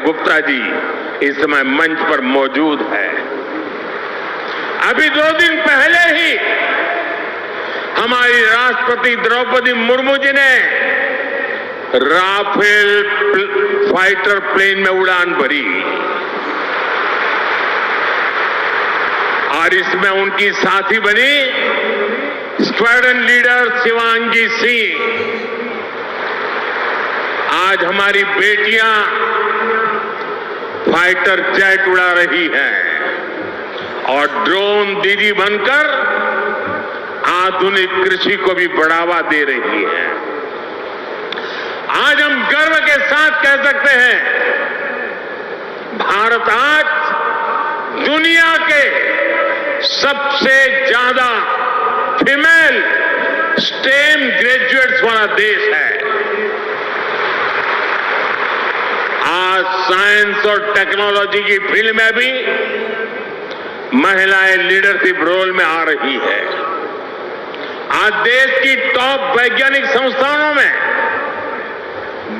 गुप्ता जी इस समय मंच पर मौजूद है। अभी 2 दिन पहले ही हमारी राष्ट्रपति द्रौपदी मुर्मू जी ने राफेल फाइटर प्लेन में उड़ान भरी और इसमें उनकी साथी बनी स्क्वाड्रन लीडर शिवांगी सिंह। आज हमारी बेटियां फाइटर जेट उड़ा रही हैं और ड्रोन दीदी बनकर आधुनिक कृषि को भी बढ़ावा दे रही हैं। आज हम गर्व के साथ कह सकते हैं, भारत आज दुनिया के सबसे ज्यादा फीमेल स्टेम ग्रेजुएट्स वाला देश है। आज साइंस और टेक्नोलॉजी की फील्ड में भी महिलाएं लीडरशिप रोल में आ रही है। आज देश की टॉप वैज्ञानिक संस्थानों में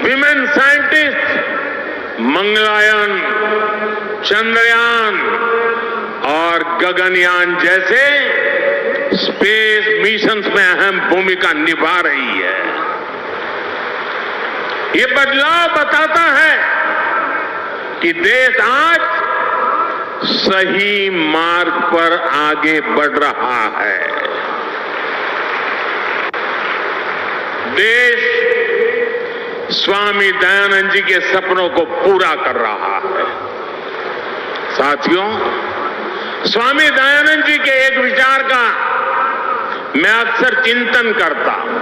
विमेन साइंटिस्ट मंगलयान, चंद्रयान और गगनयान जैसे स्पेस मिशंस में अहम भूमिका निभा रही है। ये बदलाव बताता है कि देश आज सही मार्ग पर आगे बढ़ रहा है। देश स्वामी दयानंद जी के सपनों को पूरा कर रहा है। साथियों, स्वामी दयानंद जी के एक विचार का मैं अक्सर चिंतन करता हूं,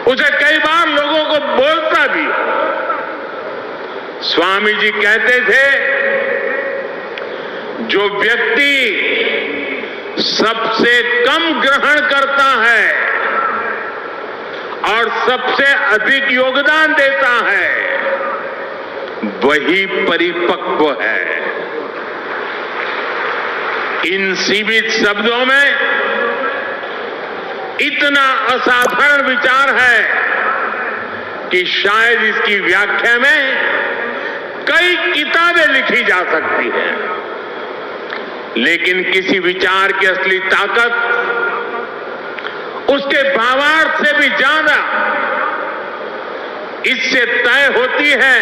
उसे कई बार लोगों को बोलता भी। स्वामी जी कहते थे, जो व्यक्ति सबसे कम ग्रहण करता है और सबसे अधिक योगदान देता है, वही परिपक्व है। इन सीमित शब्दों में इतना असाधारण विचार है कि शायद इसकी व्याख्या में कई किताबें लिखी जा सकती हैं, लेकिन किसी विचार की असली ताकत उसके भावार्थ से भी ज्यादा इससे तय होती है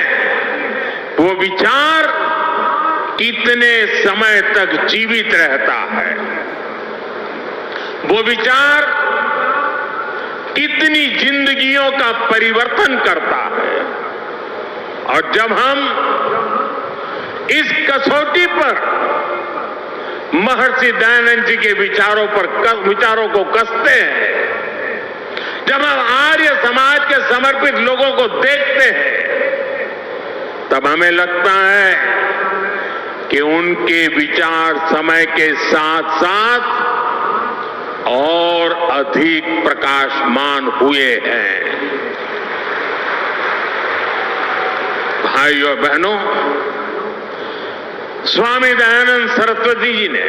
वो विचार कितने समय तक जीवित रहता है, वो विचार कितनी जिंदगियों का परिवर्तन करता है। और जब हम इस कसौटी पर महर्षि दयानंद जी के विचारों को कसते हैं, जब हम आर्य समाज के समर्पित लोगों को देखते हैं, तब हमें लगता है कि उनके विचार समय के साथ साथ और अधिक प्रकाशमान हुए हैं। भाइयों और बहनों, स्वामी दयानंद सरस्वती जी ने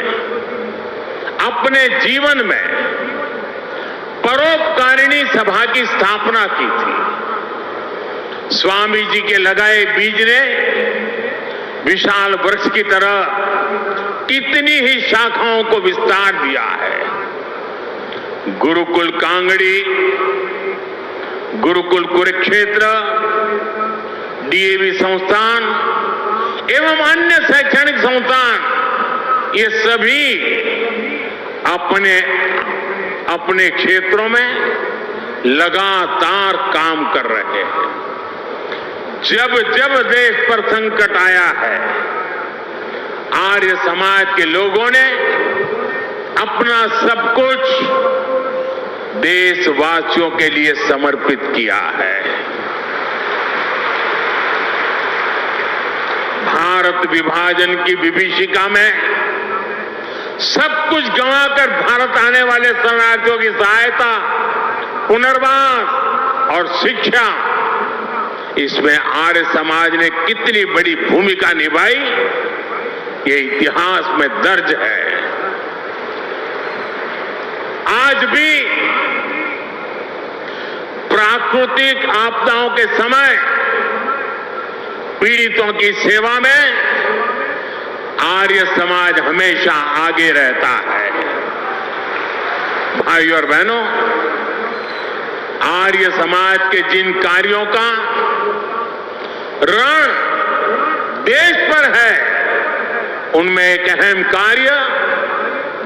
अपने जीवन में परोपकारिणी सभा की स्थापना की थी। स्वामी जी के लगाए बीज ने विशाल वृक्ष की तरह कितनी ही शाखाओं को विस्तार दिया है। गुरुकुल कांगड़ी, गुरुकुल कुरुक्षेत्र, डीएवी संस्थान एवं अन्य शैक्षणिक संस्थान, ये सभी अपने अपने क्षेत्रों में लगातार काम कर रहे हैं। जब जब देश पर संकट आया है, आर्य समाज के लोगों ने अपना सब कुछ देशवासियों के लिए समर्पित किया है। भारत विभाजन की विभीषिका में सब कुछ गंवाकर भारत आने वाले शरणार्थियों की सहायता, पुनर्वास और शिक्षा, इसमें आर्य समाज ने कितनी बड़ी भूमिका निभाई, ये इतिहास में दर्ज है। आज भी प्राकृतिक आपदाओं के समय पीड़ितों की सेवा में आर्य समाज हमेशा आगे रहता है। भाइयों और बहनों, आर्य समाज के जिन कार्यों का ऋण देश पर है, उनमें एक अहम कार्य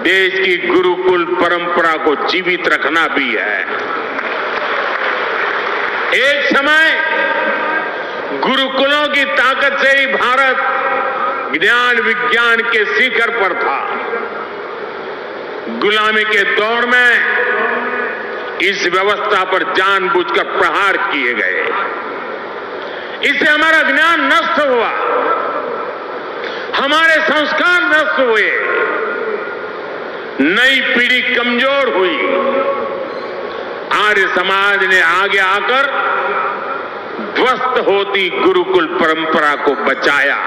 देश की गुरुकुल परंपरा को जीवित रखना भी है। एक समय गुरुकुलों की ताकत से ही भारत ज्ञान विज्ञान के शिखर पर था। गुलामी के दौर में इस व्यवस्था पर जानबूझकर प्रहार किए गए। इससे हमारा ज्ञान नष्ट हुआ, हमारे संस्कार नष्ट हुए, नई पीढ़ी कमजोर हुई। आर्य समाज ने आगे आकर ध्वस्त होती गुरुकुल परंपरा को बचाया।